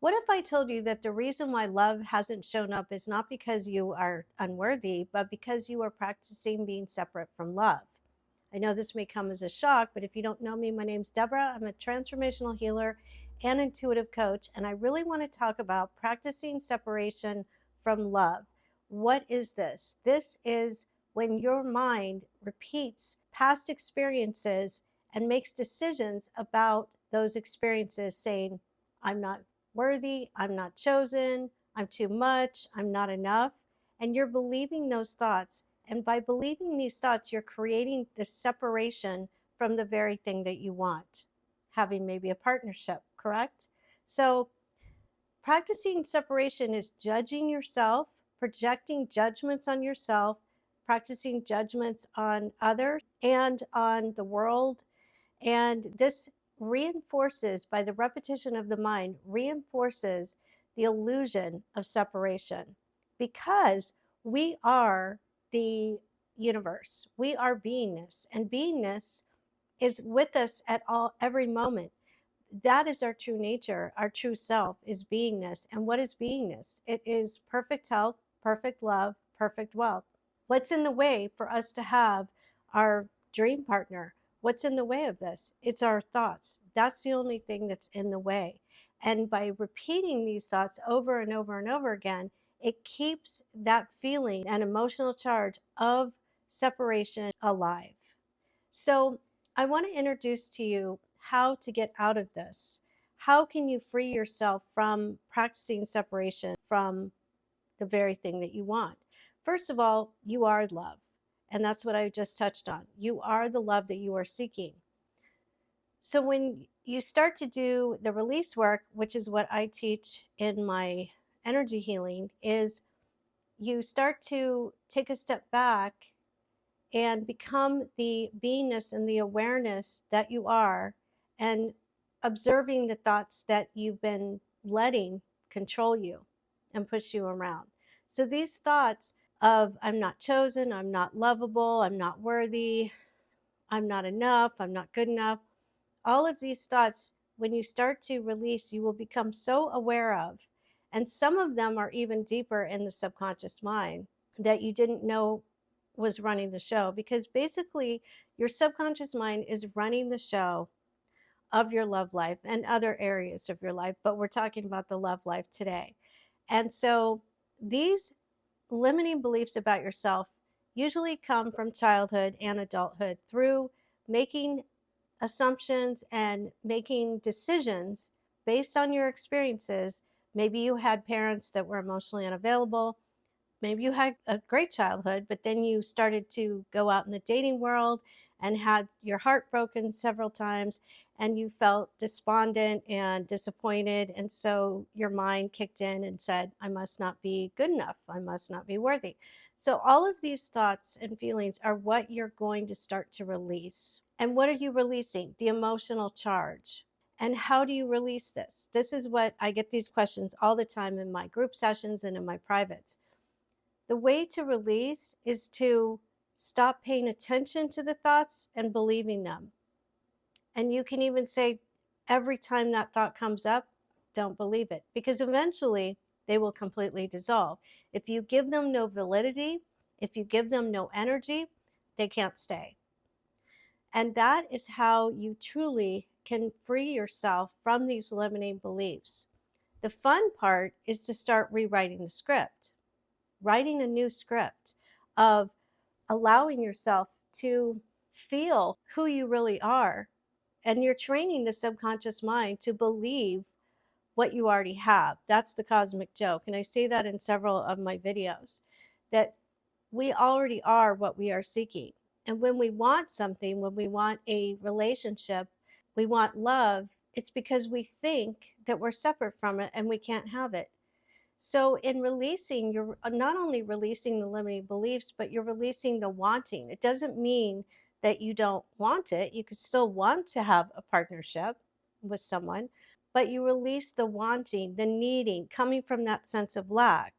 What if I told you that the reason why love hasn't shown up is not because you are unworthy, but because you are practicing being separate from love? I know this may come as a shock, but if you don't know me, my name's Deborah. I'm a transformational healer and intuitive coach, and I really want to talk about practicing separation from love. What is this? This is when your mind repeats past experiences and makes decisions about those experiences, saying, I'm not worthy, I'm not chosen, I'm too much, I'm not enough. And you're believing those thoughts. And by believing these thoughts, you're creating this separation from the very thing that you want, having maybe a partnership, correct? So, practicing separation is judging yourself, projecting judgments on yourself, practicing judgments on others and on the world, and this reinforces, by the repetition of the mind, reinforces the illusion of separation because we are the universe. We are beingness, and beingness is with us at all every moment. That is our true nature. Our true self is beingness. And what is beingness? It is perfect health, perfect love, perfect wealth. What's in the way for us to have our dream partner? What's in the way of this? It's our thoughts. That's the only thing that's in the way. And by repeating these thoughts over and over and over again, it keeps that feeling and emotional charge of separation alive. So, I want to introduce to you how to get out of this. How can you free yourself from practicing separation from the very thing that you want? First of all, you are love. And that's what I just touched on. You are the love that you are seeking. So when you start to do the release work, which is what I teach in my energy healing, is you start to take a step back and become the beingness and the awareness that you are, and observing the thoughts that you've been letting control you and push you around. So these thoughts of I'm not chosen, I'm not lovable, I'm not worthy, I'm not enough, I'm not good enough, all of these thoughts, when you start to release, you will become so aware of. And some of them are even deeper in the subconscious mind that you didn't know was running the show, because basically your subconscious mind is running the show of your love life and other areas of your life, but we're talking about the love life today. And so these limiting beliefs about yourself usually come from childhood and adulthood through making assumptions and making decisions based on your experiences. Maybe you had parents that were emotionally unavailable. Maybe you had a great childhood, but then you started to go out in the dating world and had your heart broken several times, and you felt despondent and disappointed. And so your mind kicked in and said, I must not be good enough. I must not be worthy. So all of these thoughts and feelings are what you're going to start to release. And what are you releasing? The emotional charge. And how do you release this? This is what I get these questions all the time in my group sessions and in my privates. The way to release is to stop paying attention to the thoughts and believing them. And you can even say, every time that thought comes up, don't believe it, because eventually they will completely dissolve. If you give them no validity, if you give them no energy, they can't stay. And that is how you truly can free yourself from these limiting beliefs. The fun part is to start rewriting the script, writing a new script of allowing yourself to feel who you really are. And you're training the subconscious mind to believe what you already have. That's the cosmic joke. And I say that in several of my videos, that we already are what we are seeking. And when we want something, when we want a relationship, we want love, it's because we think that we're separate from it and we can't have it. So, in releasing, you're not only releasing the limiting beliefs, but you're releasing the wanting. It doesn't mean that you don't want it. You could still want to have a partnership with someone, but you release the wanting, the needing, coming from that sense of lack.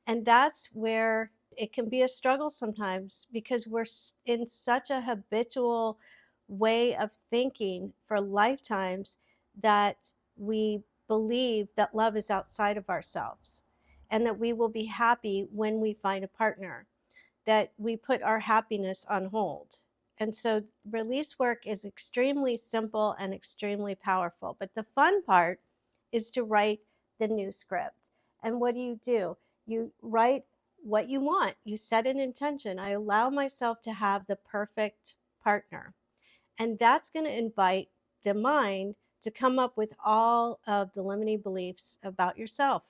And that's where it can be a struggle sometimes, because we're in such a habitual way of thinking for lifetimes that we believe that love is outside of ourselves and that we will be happy when we find a partner, that we put our happiness on hold. And so release work is extremely simple and extremely powerful. But the fun part is to write the new script. And what do? You write what you want. You set an intention. I allow myself to have the perfect partner. And that's going to invite the mind to come up with all of the limiting beliefs about yourself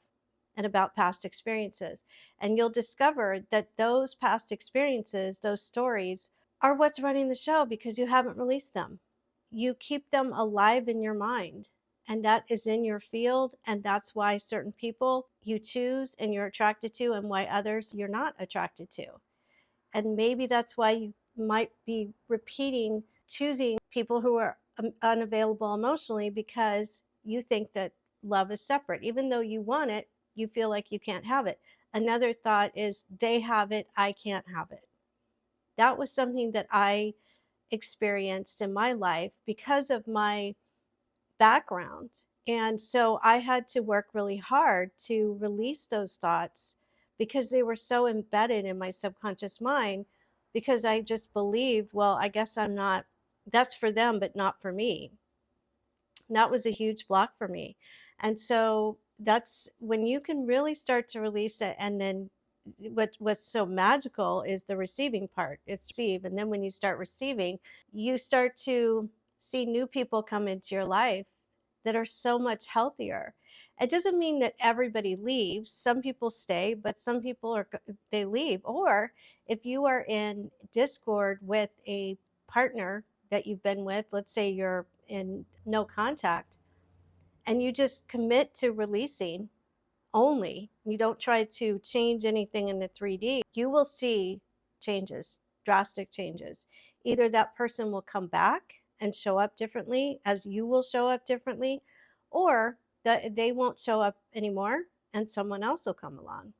and about past experiences. And you'll discover that those past experiences, those stories, are what's running the show because you haven't released them. You keep them alive in your mind, and that is in your field. And that's why certain people you choose and you're attracted to, and why others you're not attracted to. And maybe that's why you might be repeating choosing people who are unavailable emotionally, because you think that love is separate. Even though you want it, you feel like you can't have it. Another thought is, they have it, I can't have it. That was something that I experienced in my life because of my background. And so I had to work really hard to release those thoughts because they were so embedded in my subconscious mind, because I just believed, well, I guess I'm not, that's for them, but not for me. And that was a huge block for me. And so that's when you can really start to release it. And then what's so magical is the receiving part. It's receive. And then when you start receiving, you start to see new people come into your life that are so much healthier. It doesn't mean that everybody leaves. Some people stay, but some people they leave. Or if you are in discord with a partner that you've been with, let's say you're in no contact, and you just commit to releasing only, you don't try to change anything in the 3D, you will see changes, drastic changes. Either that person will come back and show up differently, as you will show up differently, or that they won't show up anymore and someone else will come along.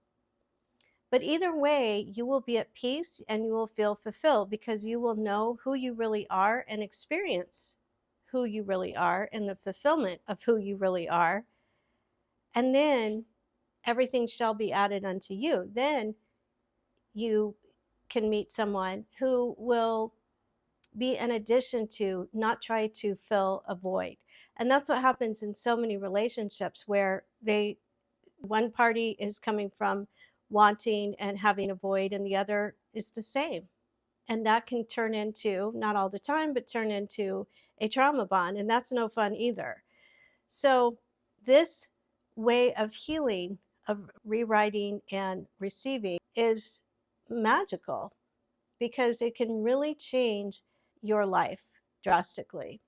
But either way, you will be at peace and you will feel fulfilled, because you will know who you really are and experience who you really are and the fulfillment of who you really are. And then everything shall be added unto you. Then you can meet someone who will be an addition to, not try to fill a void. And that's what happens in so many relationships, where one party is coming from wanting and having a void, and the other is the same. And that can turn into, not all the time, but turn into a trauma bond. And that's no fun either. So, this way of healing, of rewriting and receiving, is magical because it can really change your life drastically.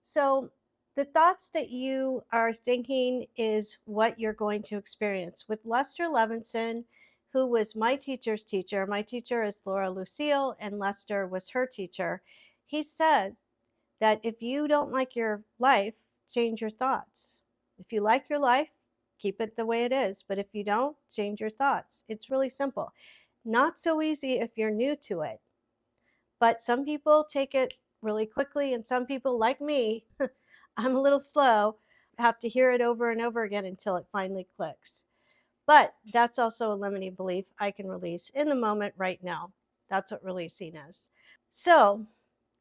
So, the thoughts that you are thinking is what you're going to experience. With Lester Levinson, who was my teacher's teacher, my teacher is Laura Lucille, and Lester was her teacher. He said that if you don't like your life, change your thoughts. If you like your life, keep it the way it is. But if you don't, change your thoughts. It's really simple. Not so easy if you're new to it. But some people take it really quickly, and some people, like me, I'm a little slow, have to hear it over and over again until it finally clicks. But that's also a limiting belief I can release in the moment right now. That's what releasing is. So,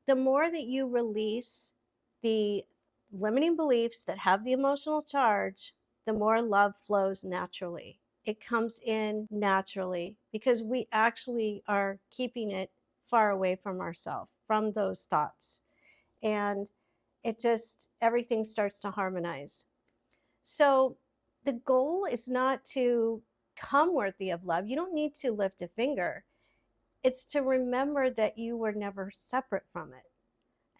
the more that you release the limiting beliefs that have the emotional charge, the more love flows naturally. It comes in naturally because we actually are keeping it far away from ourselves, from those thoughts. And everything starts to harmonize. So the goal is not to come worthy of love. You don't need to lift a finger. It's to remember that you were never separate from it.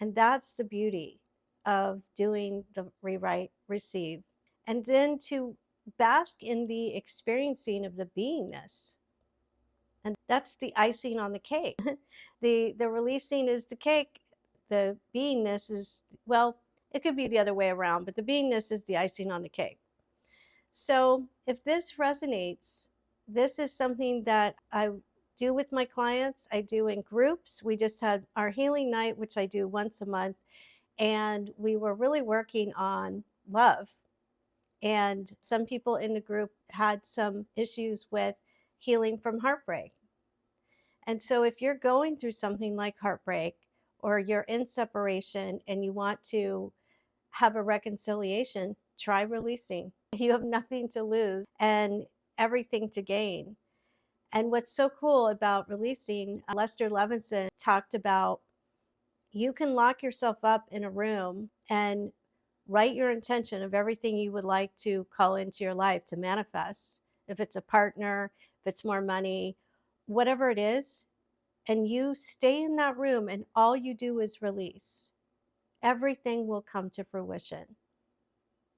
And that's the beauty of doing the rewrite, receive, and then to bask in the experiencing of the beingness. And that's the icing on the cake. The releasing is the cake. The beingness is, well, it could be the other way around, but the beingness is the icing on the cake. So if this resonates, this is something that I do with my clients. I do in groups. We just had our healing night, which I do once a month. And we were really working on love. And some people in the group had some issues with healing from heartbreak. And so if you're going through something like heartbreak, or you're in separation and you want to have a reconciliation, try releasing. You have nothing to lose and everything to gain. And what's so cool about releasing, Lester Levinson talked about, you can lock yourself up in a room and write your intention of everything you would like to call into your life to manifest. If it's a partner, if it's more money, whatever it is, and you stay in that room and all you do is release, everything will come to fruition.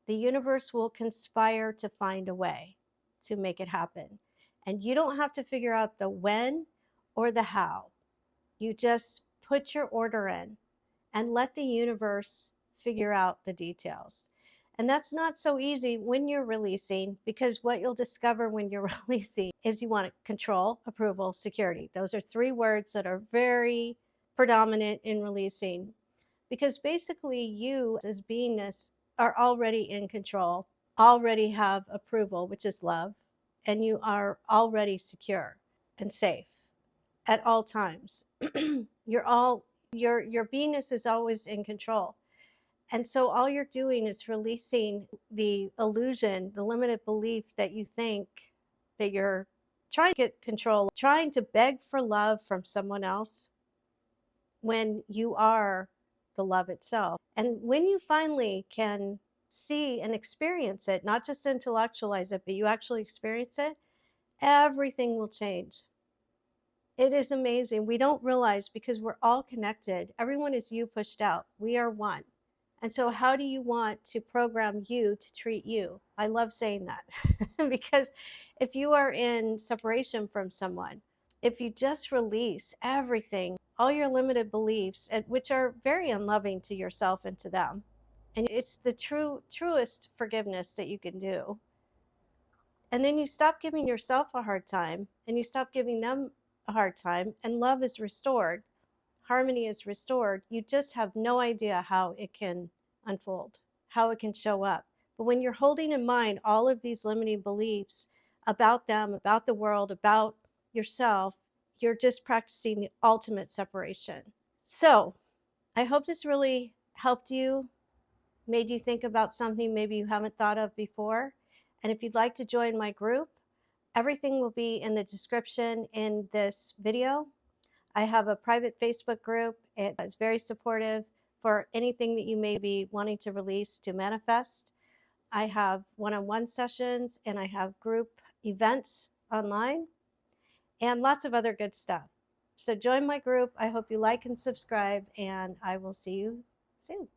The universe will conspire to find a way to make it happen. And you don't have to figure out the when or the how. You just put your order in and let the universe figure out the details. And that's not so easy when you're releasing, because what you'll discover when you're releasing is you want control, approval, security. Those are three words that are very predominant in releasing, because basically you as beingness are already in control, already have approval, which is love, and you are already secure and safe at all times. Your beingness is always in control. And so all you're doing is releasing the illusion, the limited belief that you think that you're trying to get control, trying to beg for love from someone else when you are the love itself. And when you finally can see and experience it, not just intellectualize it, but you actually experience it, everything will change. It is amazing. We don't realize, because we're all connected. Everyone is you pushed out. We are one. And so how do you want to program you to treat you? I love saying that because if you are in separation from someone, if you just release everything, all your limited beliefs, which are very unloving to yourself and to them, and it's the truest forgiveness that you can do. And then you stop giving yourself a hard time and you stop giving them a hard time, and love is restored, harmony is restored. You just have no idea how it can unfold, how it can show up. But when you're holding in mind all of these limiting beliefs about them, about the world, about yourself, you're just practicing the ultimate separation. So I hope this really helped you, made you think about something maybe you haven't thought of before. And if you'd like to join my group, everything will be in the description in this video. I have a private Facebook group. It is very supportive for anything that you may be wanting to release, to manifest. I have one-on-one sessions and I have group events online and lots of other good stuff. So join my group. I hope you like and subscribe, and I will see you soon.